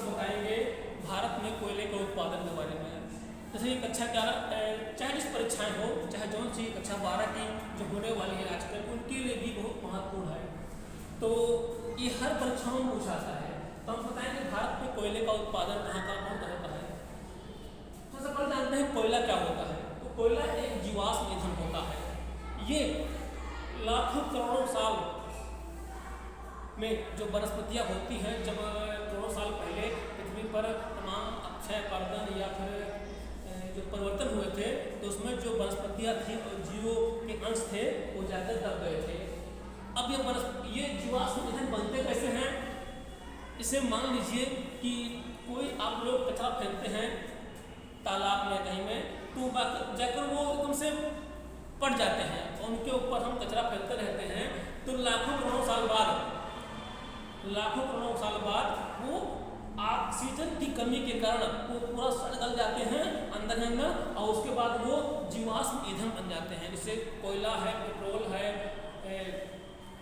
आपको बताएंगे भारत में कोयले के उत्पादन के बारे में। जैसे ये कक्षा 11 चाहे जिस परीक्षाएं हो, चाहे जौन सी कक्षा 12 की जो होने वाली है आजकल, उनके लिए भी बहुत महत्वपूर्ण है। तो ये हर परीक्षाओं में पूछा जाता है। तो हम बताएंगे भारत में कोयले का उत्पादन कहाँ कहाँ होता है। सबसे पहले जानते हैं कोयला क्या होता है। तो कोयला एक जीवाश्म ईंधन होता है। ये लाखों करोड़ों साल में जो वनस्पतियाँ होती हैं, जब करोड़ों साल पहले पृथ्वी पर तमाम अक्षय पर्दन या फिर जो परिवर्तन हुए थे, तो उसमें जो वनस्पतियाँ थी और जीवों के अंश थे वो ज़्यादा दब गए थे। अब ये जीवाश्म ईंधन बनते कैसे हैं? इसे मान लीजिए कि कोई आप लोग कचरा फेंकते हैं तालाब में कहीं में, तो जाकर वो एकदम से पड़ जाते हैं और उनके ऊपर हम कचरा फेंकते रहते हैं, तो लाखों करोड़ों साल बाद वो ऑक्सीजन की कमी के कारण वो पूरा सड़ गल जाते हैं अंदर और उसके बाद वो जीवाश्म ईंधन बन जाते हैं। जैसे कोयला है, पेट्रोल है,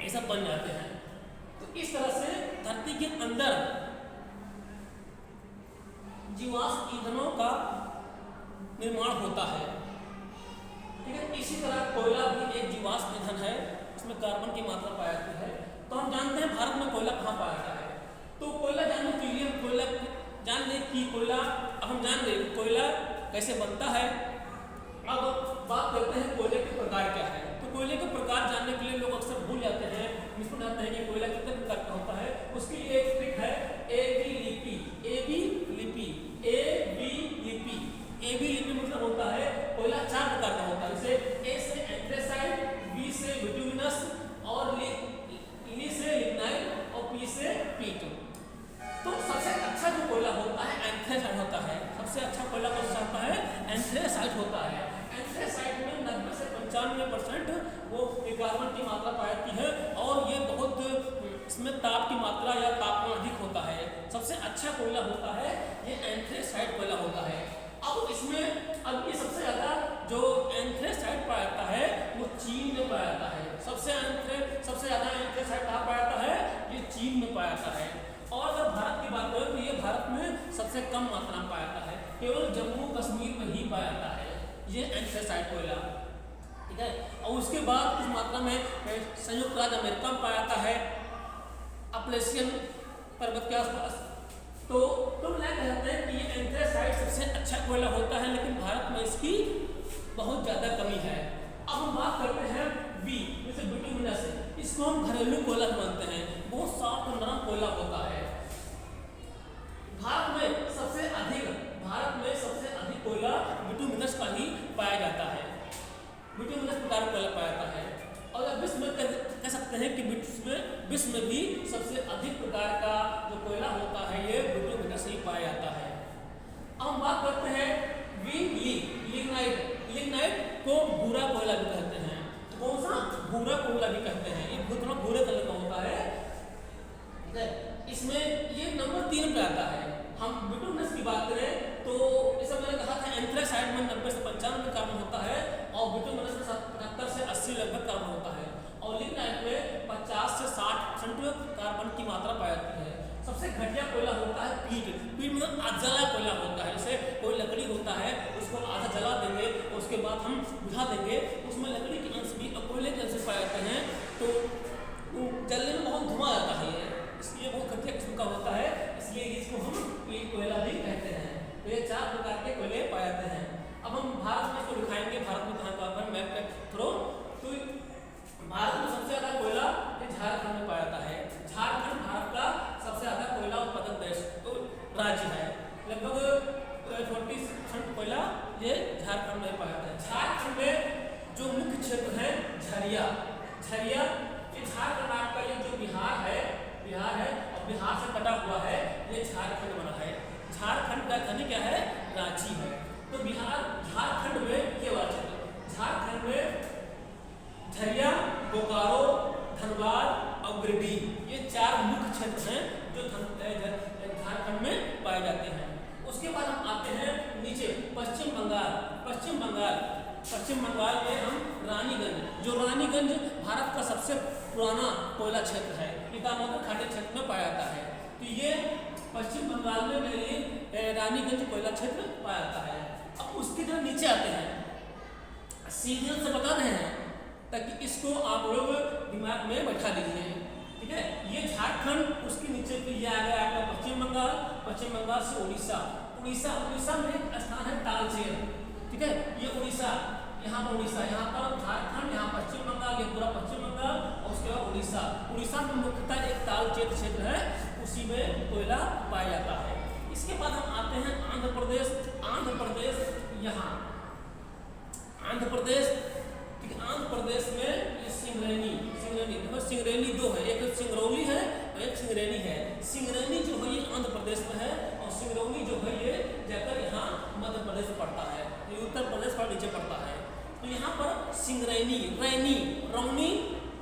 ये सब बन जाते हैं। तो इस तरह से धरती के अंदर जीवाश्म ईंधनों का निर्माण होता है। ठीक है, इसी तरह कोयला भी एक जीवाश्म ईंधन है, इसमें कार्बन की मात्रा पाई जाती है। तो हम जानते हैं भारत में कोयला कहाँ पाया जाता है। तो कोयला जानने के लिए कोयला जान लें कि कोयला, अब हम जान लें कोयला कैसे बनता है। अब बात करते हैं कोयले के प्रकार क्या है। तो कोयले के प्रकार जानने के लिए लोग अक्सर भूल जाते हैं, इसको जानते हैं कि कोयला कितने प्रकार का होता है। उसके लिए एक ट्रिक है AB लिपि। AB लिपि मतलब होता है कोयला 4 प्रकार का होता है। जैसे A से एंथ्रेसाइट, B से बिटुमिनस और ली से लिग्नाइट और P से पीट। तो सबसे अच्छा जो कोयला होता है एंथ्रेसाइट होता है। सबसे अच्छा कोयला कौन सा होता है? एंथ्रेसाइट होता है। एंथ्रेसाइट में 90 से 95% वो कार्बन की मात्रा पाई जाती है और ये बहुत इसमें ताप की मात्रा या तापमान अधिक होता है। सबसे अच्छा कोयला होता है ये एंथ्रेसाइट कोयला होता है। अब इसमें ये सबसे ज़्यादा जो एंथ्रेसाइट पाया जाता है वो चीन में पाया जाता है। सबसे ज़्यादा एंथ्रेसाइट कहाँ पाया जाता है? ये चीन में पाया जाता है। और अगर भारत की बात करें तो ये भारत में सबसे कम मात्रा में पाया जाता है, केवल जम्मू कश्मीर में ही पाया जाता है ये एंथ्रेसाइट कोयला। ठीक है, और उसके बाद कुछ मात्रा में संयुक्त राज्य अमेरिका में पाया जाता है, अपलेशियन पर्वत के आसपास। तो कहते हैं कि ये एंथ्रेसाइट सबसे अच्छा कोयला होता है, लेकिन भारत में इसकी बहुत ज़्यादा कमी है। अब हम बात करते हैं बी, जैसे बिटुमिनस, इसको हम घरेलू कोयला मानते हैं। बहुत सॉफ्ट और नरम कोयला होता है। भारत में सबसे अधिक कोयला बिटुमिनस का ही पाया जाता है। बिटुमिनस प्रकार कोयला पाया जाता है। और विश्व में कह सकते हैं कि विश्व में भी सबसे अधिक प्रकार का जो कोयला होता है ये बिटुमिनस ही पाया जाता है। अब हम बात करते हैं लिग्नाइट को भूरा कोयला भी कहते हैं। तो कौन सा? भूरा कोयला भी कहते हैं। ये थोड़ा भूरे कलर का होता है। इसमें ये नंबर 3 पे आता है। हम बिटुमिनस की बात करें तो जैसा मैंने कहा था एंथ्रेसाइट में 90 से 95 कार्बन होता है और बिटुमिनस में 75 से 80 लगभग कार्बन होता है और लिग्नाइट में 50 से 60% कार्बन की मात्रा पाई जाती है। सबसे घटिया कोयला होता है पीट में अधजला कोयला होता है। जैसे कोई लकड़ी होता है उसको आधा जला देंगे, उसके बाद हम बुझा देंगे, उसमें लकड़ी के अंश भी और कोयले के अंश पाए जाते हैं, तो जलने में बहुत धुआं आता है। इसलिए बहुत घटिया किस्म का होता है, इसलिए इसको हम पीट कोयला भी कहते हैं। तो ये 4 प्रकार के कोयले पाए जाते हैं। अब हम भारत में इसको दिखाएंगे, भारत में कहाँ कहाँ पर मैप के थ्रू। तो भारत में सबसे ज़्यादा कोयला झारखंड में पाया जाता है। झारखंड भारत का सबसे ज़्यादा कोयला उत्पादक देश तो राज्य है। लगभग 40% कोयला ये झारखंड में पाया जाता है। झारखंड में जो मुख्य क्षेत्र है झरिया, ये झारखंड आपका ये जो बिहार है और बिहार से कटा हुआ है, ये झारखंड बना है। झारखंड का राजधानी क्या है? रांची है। तो झारखंड में ये वाला क्षेत्र, झारखंड में झरिया, बोकारो, धनबाद और गिरिडीह, ये 4 मुख्य क्षेत्र हैं जो झारखंड में पाए जाते हैं। उसके बाद हम आते हैं नीचे पश्चिम बंगाल में हम रानीगंज भारत का सबसे पुराना कोयला क्षेत्र है। दामोदर घाटी क्षेत्र में पाया जाता है। तो ये पश्चिम बंगाल में ये रानीगंज कोयला क्षेत्र पाया जाता है। अब उसके जो नीचे आते हैं, सीरियल से बता रहे हैं ताकि इसको आप लोग दिमाग में बैठा लीजिए, ठीक है। ये झारखंड, उसके नीचे तो ये आ गया आपका पश्चिम बंगाल, पश्चिम बंगाल से उड़ीसा, उड़ीसा में एक स्थान है तालचेर, ठीक है। ये उड़ीसा, यहाँ पर उड़ीसा, यहाँ पर झारखंड, यहाँ पश्चिम बंगाल, ये पूरा पश्चिम बंगाल और उसके बाद उड़ीसा में मुख्यतः एक तालचेर क्षेत्र है, उसी में कोयला पाया जाता है। इसके बाद हम आते हैं आंध्र प्रदेश, यहाँ आंध्र प्रदेश, ठीक है। आंध्र प्रदेश में ये सिंगरेनी देखो, सिंगरेनी दो है, एक सिंगरौली है और एक सिंगरेनी है। सिंगरेनी जो है ये आंध्र प्रदेश में है और सिंगरौली जो है ये जाकर यहाँ मध्य प्रदेश में पड़ता है, ये उत्तर प्रदेश का नीचे पड़ता है। तो यहाँ पर सिंगरैनी,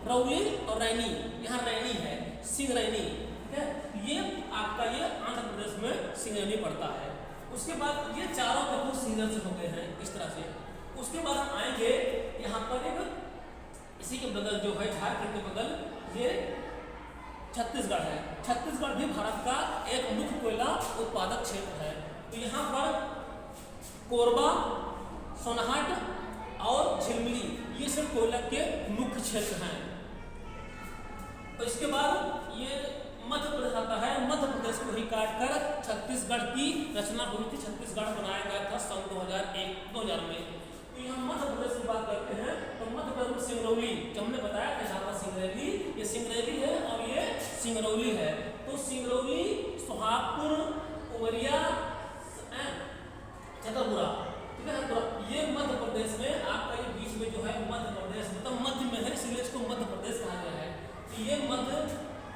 रौली और रैनी, यहाँ रैनी है, सिंगरैनी, ठीक है। ये आपका ये आंध्र प्रदेश में सिंगरैनी पड़ता है। उसके बाद ये चारों प्रमुख सीजन से हो गए हैं इस तरह से। उसके बाद हम आएंगे यहाँ पर एक इसी के बगल जो है झारखंड के बगल ये छत्तीसगढ़ है। छत्तीसगढ़ भी भारत का एक मुख्य कोयला उत्पादक क्षेत्र है। तो यहाँ पर कोरबा, सोनाहाट और झिलमिली ये सब कोयला के मुख्य क्षेत्र हैं। तो इसके बाद ये मध्य प्रदेश आता है। मध्य प्रदेश को ही काटकर छत्तीसगढ़ की रचना हुई थी, छत्तीसगढ़ बनाया गया था सन 2001-2000 में। तो यहाँ मध्य प्रदेश की बात करते हैं तो मध्य प्रदेश में सिंगरौली, जो हमने बताया था यहाँ पर सिंगरैली, ये सिंगरैली है और ये सिंगरौली है। तो सिंगरौली, सोहागपुर, उमरिया, छतरपुरा, ठीक है। ये मध्य प्रदेश में आपका ये बीच में जो है मध्य प्रदेश मतलब मध्य में है, इसलिए इसको मध्य प्रदेश कहा गया है। तो ये मध्य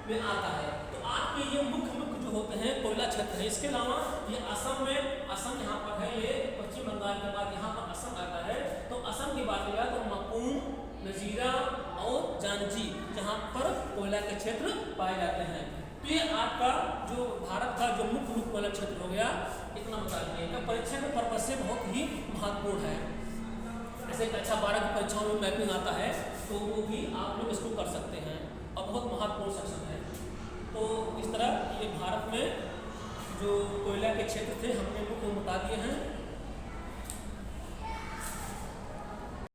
में आता है। तो आपके ये मुख्य जो होते हैं कोयला क्षेत्र है। इसके अलावा ये असम में, असम यहाँ पर है, ये पश्चिम बंगाल के बाद यहाँ पर असम आता है। तो असम की बात करें तो मकुम, नजीरा और जानजी, जहाँ पर कोयला के क्षेत्र पाए जाते हैं। तो ये आपका जो भारत का जो मुख्य कोयला क्षेत्र हो गया, इतना बता दीजिएगा। परीक्षा के पर्पज से बहुत ही महत्वपूर्ण है। ऐसे कक्षा 12 की परीक्षाओं में मैपिंग आता है तो वो भी आप लोग इसको कर सकते हैं और बहुत महत्वपूर्ण सेक्शन है। तो इस तरह ये भारत में जो कोयला के क्षेत्र थे हमने मुख्य बता दिए हैं।